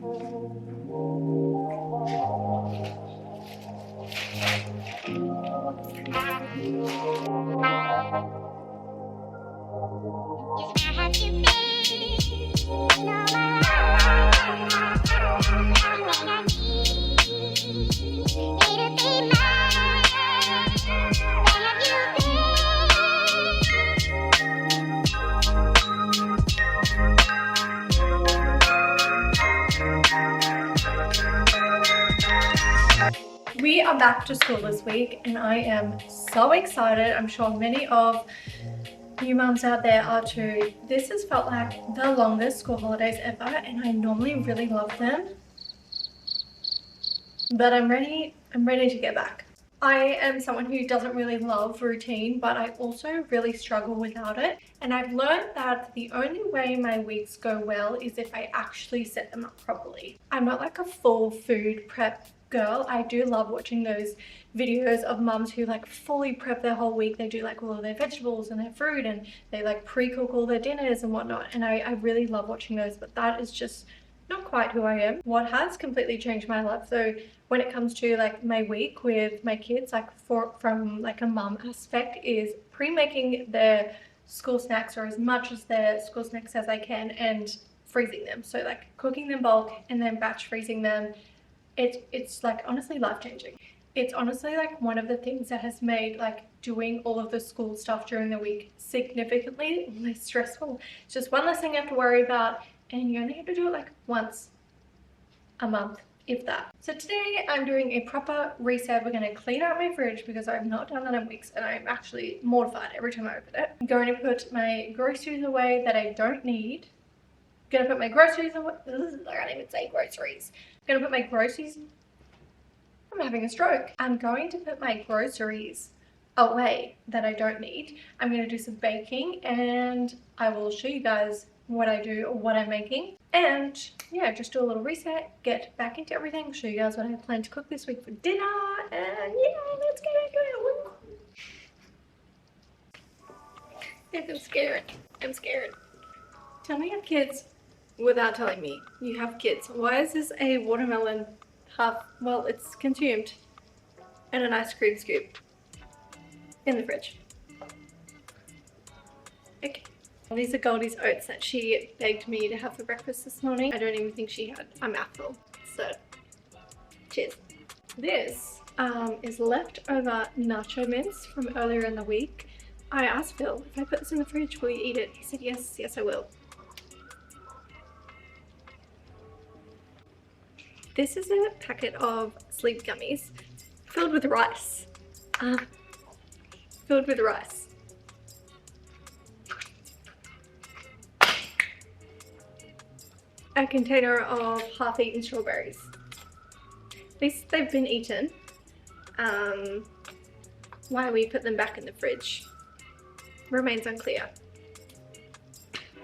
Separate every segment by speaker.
Speaker 1: We are back to school this week and I am so excited. I'm sure many of you mums out there are too. This has felt like the longest school holidays ever and I normally really love them. But I'm ready to get back. I am someone who doesn't really love routine, but I also really struggle without it. And I've learned that the only way my weeks go well is if I actually set them up properly. I'm not like a full food prep girl. I do love watching those videos of mums who like fully prep their whole week. They do like all of their vegetables and their fruit and they like pre-cook all their dinners and whatnot. And I really love watching those, but that is just not quite who I am. What has completely changed my life though, when it comes to like my week with my kids, like from like a mum aspect, is pre-making their school snacks or as much as their school snacks as I can and freezing them. So like cooking them bulk and then batch freezing them. It's like honestly life-changing. It's honestly like one of the things that has made like doing all of the school stuff during the week significantly less stressful. It's just one less thing you have to worry about and you only have to do it like once a month, if that. So today I'm doing a proper reset. We're going to clean out my fridge because I've not done that in weeks and I'm actually mortified every time I open it. I'm going to put my groceries away that I don't need. I'm going to put my groceries away. I can't even say groceries. I'm going to put my groceries. I'm having a stroke. I'm going to put my groceries away that I don't need. I'm going to do some baking and I will show you guys what I do or what I'm making. And yeah, just do a little reset, get back into everything, show you guys what I plan to cook this week for dinner, and yeah, let's get into it. I'm scared. I'm scared. Tell me you have kids without telling me you have kids. Why is this a watermelon half, well, it's consumed, and an ice cream scoop in the fridge? Okay. These are Goldie's oats that she begged me to have for breakfast this morning. I don't even think she had a mouthful, so cheers. This is leftover nacho mince from earlier in the week. I asked Phil, if I put this in the fridge, will you eat it? He said yes, yes I will. This is a packet of sleep gummies filled with rice. Filled with rice. A container of half-eaten strawberries. At least they've been eaten. Why we put them back in the fridge remains unclear.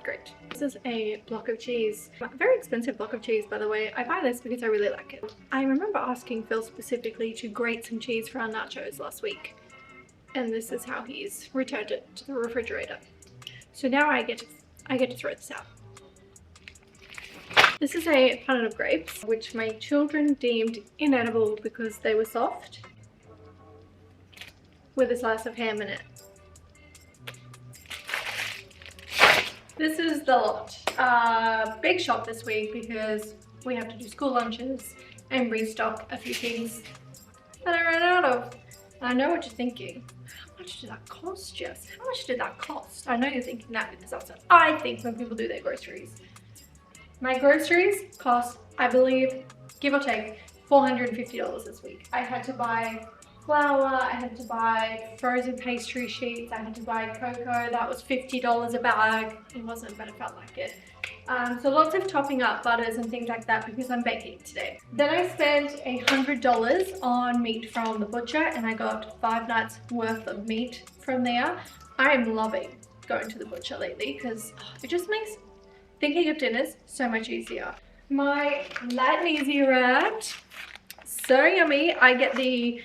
Speaker 1: Great. This is a block of cheese. A very expensive block of cheese, by the way. I buy this because I really like it. I remember asking Phil specifically to grate some cheese for our nachos last week. And this is how he's returned it to the refrigerator. So now I get to throw this out. This is a punnet of grapes, which my children deemed inedible because they were soft, with a slice of ham in it. This is the lot. Big shop this week because we have to do school lunches and restock a few things that I ran out of. I know what you're thinking. How much did that cost, Jess? How much did that cost? I know you're thinking that because that's what I think when people do their groceries. My groceries cost, I believe, give or take, $450 this week. I had to buy flour, I had to buy frozen pastry sheets, I had to buy cocoa. That was $50 a bag. It wasn't, but it felt like it. So lots of topping up butters and things like that because I'm baking today. Then I spent $100 on meat from the butcher and I got 5 nights worth of meat from there. I'm loving going to the butcher lately because it just makes thinking of dinners so much easier. My light and easy wrapped, so yummy. I get the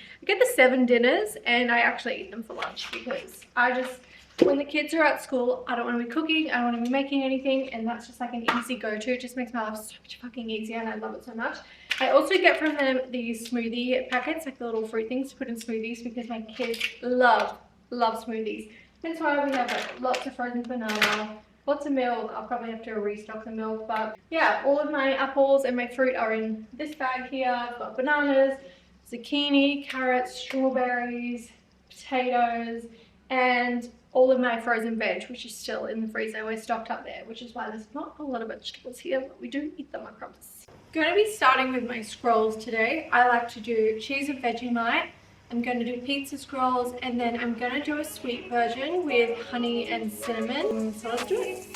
Speaker 1: 7 dinners and I actually eat them for lunch because I When the kids are at school, I don't want to be cooking, I don't want to be making anything, and that's just like an easy go-to. It just makes my life so much fucking easier, and I love it so much. I also get from them these smoothie packets, like the little fruit things to put in smoothies, because my kids love smoothies. That's why we have like lots of frozen banana, lots of milk. I'll probably have to restock the milk, but yeah, all of my apples and my fruit are in this bag here. I've got bananas, zucchini, carrots, strawberries, potatoes, and all of my frozen veg, which is still in the freezer. We're stocked up there, which is why there's not a lot of vegetables here, but we do eat them, I promise. I'm going to be starting with my scrolls today. I like to do cheese and Vegemite. I'm going to do pizza scrolls, and then I'm going to do a sweet version with honey and cinnamon. So let's do it.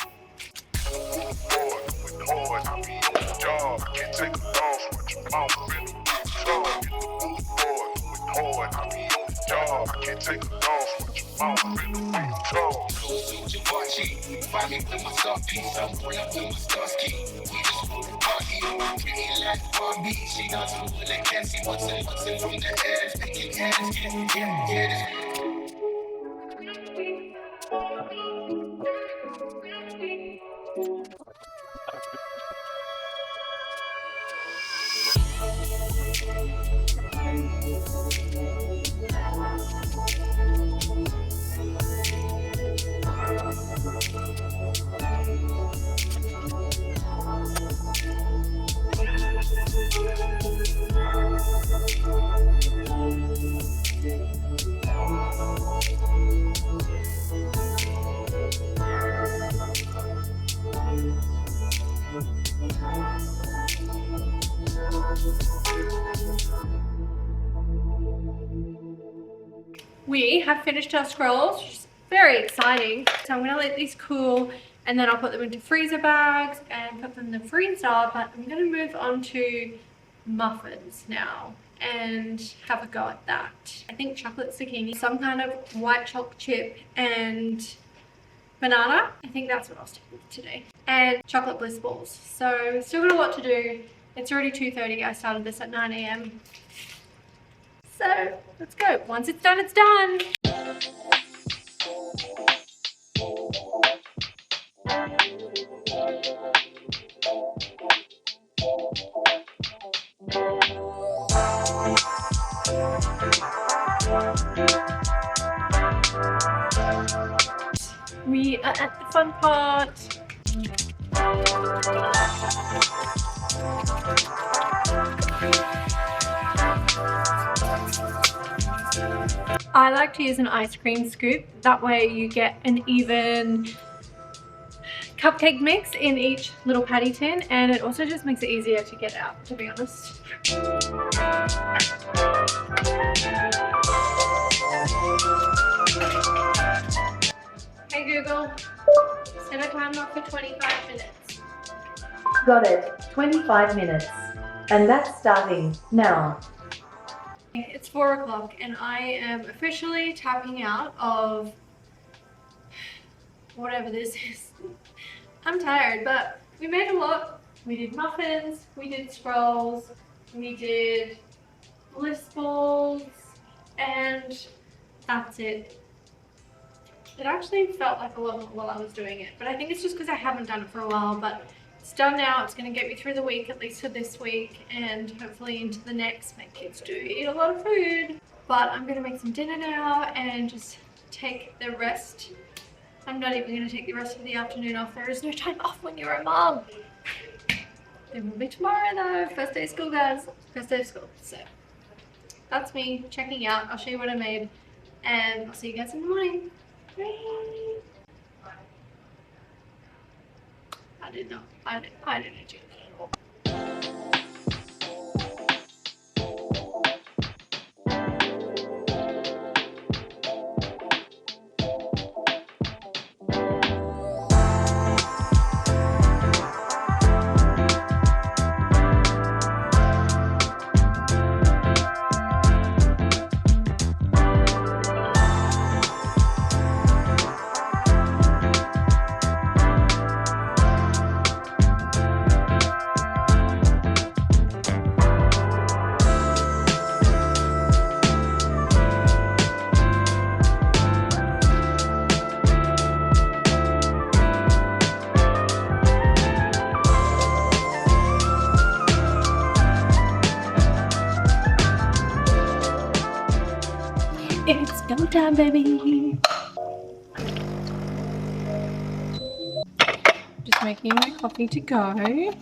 Speaker 1: We have finished our scrolls, which is very exciting. So I'm going to let these cool, and then I'll put them into freezer bags and put them in the freezer. But I'm going to move on to muffins now and have a go at that. I think chocolate zucchini, some kind of white chocolate chip, and banana. I think that's what I'll stick with today. And chocolate bliss balls. So still got a lot to do. It's already 2:30. I started this at 9 AM. So let's go. Once it's done, it's done. We are at the fun part. I like to use an ice cream scoop. That way you get an even cupcake mix in each little patty tin, and it also just makes it easier to get out, to be honest. Hey Google, set a timer for 25 minutes.
Speaker 2: Got it. 25 minutes. And that's starting now.
Speaker 1: It's 4 o'clock and I am officially tapping out of whatever this is. I'm tired, but we made a lot. We did muffins, we did scrolls, we did bliss balls, and that's it. It actually felt like a lot while I was doing it, but I think it's just because I haven't done it for a while. But it's done now. It's going to get me through the week, at least for this week, and hopefully into the next. My kids do eat a lot of food, but I'm going to make some dinner now and just take the rest. I'm not even going to take the rest of the afternoon off. There is no time off when you're a mom. There will be tomorrow though. First day of school, guys. First day of school. So that's me checking out. I'll show you what I made, and I'll see you guys in the morning. Bye. I didn't do that at all. time, baby. Just making my coffee to go.
Speaker 3: I'm right here.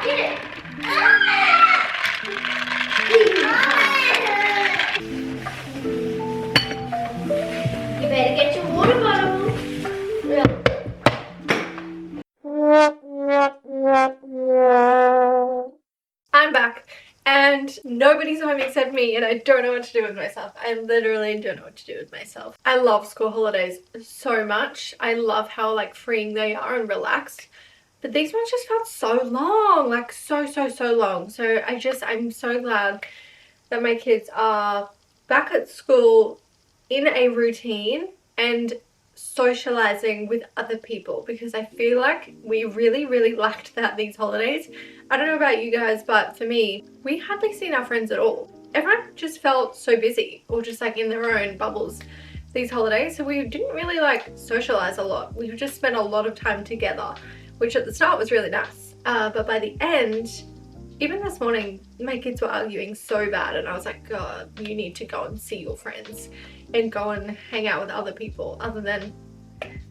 Speaker 3: Get it. You better get your water bottle.
Speaker 1: I'm back and nobody's home except me, and I don't know what to do with myself. I literally don't know what to do with myself. I love school holidays so much. I love how like freeing they are and relaxed. But these ones just felt so long, like so long. So I'm so glad that my kids are back at school in a routine and socializing with other people, because I feel like we really lacked that these holidays. I don't know about you guys, but for me, we hardly seen our friends at all. Everyone just felt so busy or just like in their own bubbles these holidays, so we didn't really like socialize a lot. We just spent a lot of time together, which at the start was really nice, but by the end, even this morning, my kids were arguing so bad, and I was like, God, you need to go and see your friends and go and hang out with other people other than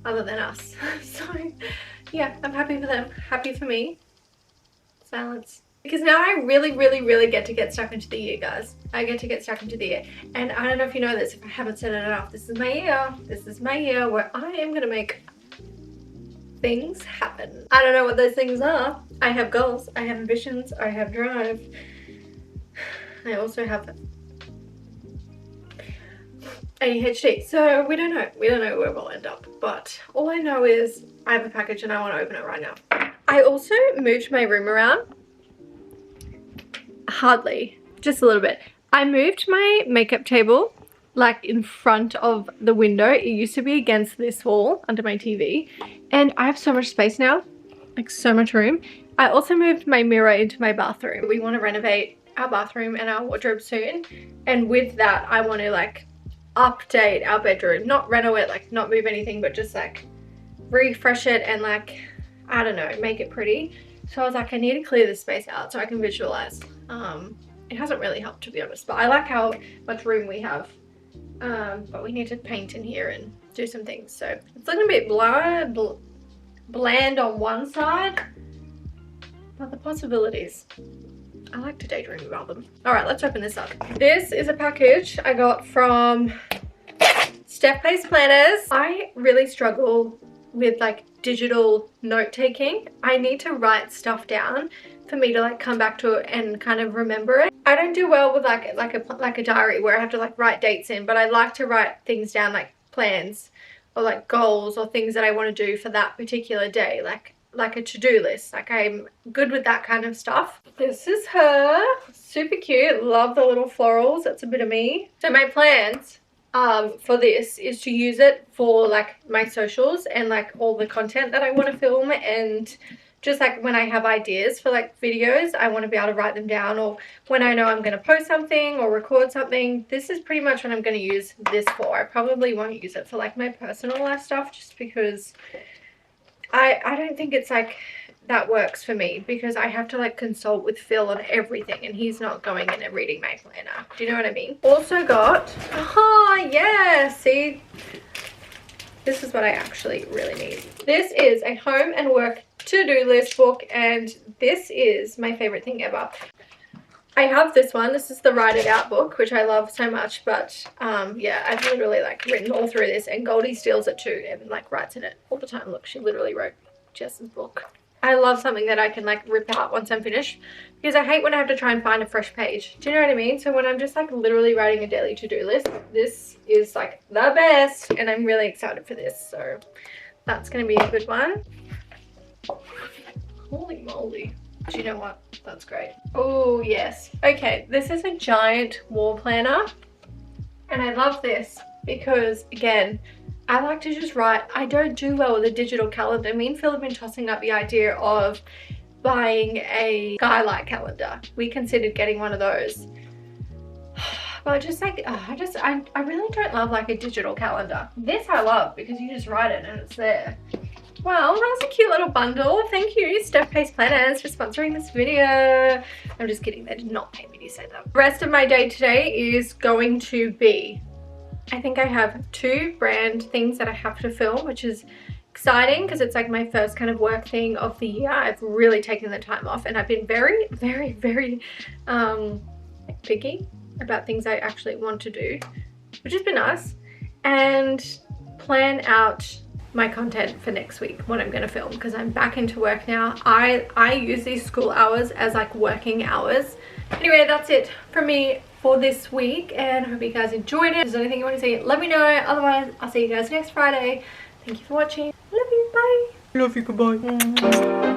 Speaker 1: us. So yeah, I'm happy for them, happy for me. Silence. Because now I really get to get stuck into the year, guys. I get to get stuck into the year. And I don't know if you know this, if I haven't said it enough, this is my year. This is my year where I am gonna make things happen. I don't know what those things are. I have goals, I have ambitions, I have drive. I also have ADHD, so we don't know where we'll end up, but all I know is I have a package and I want to open it right now. I also moved my room around. Hardly, just a little bit. I moved my makeup table like in front of the window. It used to be against this wall under my TV, and I have so much space now, like so much room. I also moved my mirror into my bathroom. We want to renovate our bathroom and our wardrobe soon, and with that I want to like update our bedroom, not renovate, like not move anything, but just like refresh it and like, I don't know, make it pretty. So I was like, I need to clear this space out so I can visualize. It hasn't really helped, to be honest, but I like how much room we have. But we need to paint in here and do some things, so it's looking a bit bland on one side, but the possibilities, I like to daydream about them. All right, let's open this up. This is a package I got from Steph Pace Planners. I really struggle with like digital note-taking. I need to write stuff down for me to like come back to it and kind of remember it. I don't do well with like a diary where I have to like write dates in, but I like to write things down, like plans or like goals or things that I want to do for that particular day, like a to-do list. Like I'm good with that kind of stuff. This is her, super cute. Love the little florals. That's a bit of me. So my plans for this is to use it for like my socials and like all the content that I want to film, and just like when I have ideas for like videos, I want to be able to write them down, or when I know I'm going to post something or record something. This is pretty much what I'm going to use this for. I probably won't use it for like my personal life stuff, just because I don't think it's like that works for me, because I have to like consult with Phil on everything, and he's not going in and reading my planner. Do you know what I mean? Also got, oh yeah, see, this is what I actually really need. This is a home and work to-do list book, and this is my favorite thing ever. I have this one. This is the Write It Out book, which I love so much, but yeah, I've literally like written all through this, and Goldie steals it too and like writes in it all the time. Look, she literally wrote Jess's book. I love something that I can like rip out once I'm finished, because I hate when I have to try and find a fresh page. Do you know what I mean? So when I'm just like literally writing a daily to-do list, this is like the best, and I'm really excited for this. So that's going to be a good one. Holy moly. Do you know what? That's great. Oh yes. Okay, this is a giant wall planner. And I love this because, again, I like to just write. I don't do well with a digital calendar. Me and Phil have been tossing up the idea of buying a skylight calendar. We considered getting one of those. But just like, I really don't love like a digital calendar. This I love because you just write it and it's there. Well, that was a cute little bundle. Thank you, Steph Pace Planners, for sponsoring this video. I'm just kidding, they did not pay me to say that. The rest of my day today is going to be, I think I have 2 brand things that I have to film, which is exciting because it's like my first kind of work thing of the year. I've really taken the time off and I've been very, very, very picky about things I actually want to do, which has been nice, and plan out my content for next week, what I'm going to film, because I'm back into work now. I use these school hours as like working hours. Anyway, that's it from me for this week, and I hope you guys enjoyed it. If there's anything you want to see, let me know. Otherwise, I'll see you guys next Friday. Thank you for watching. Love you. Bye. Love you. Goodbye.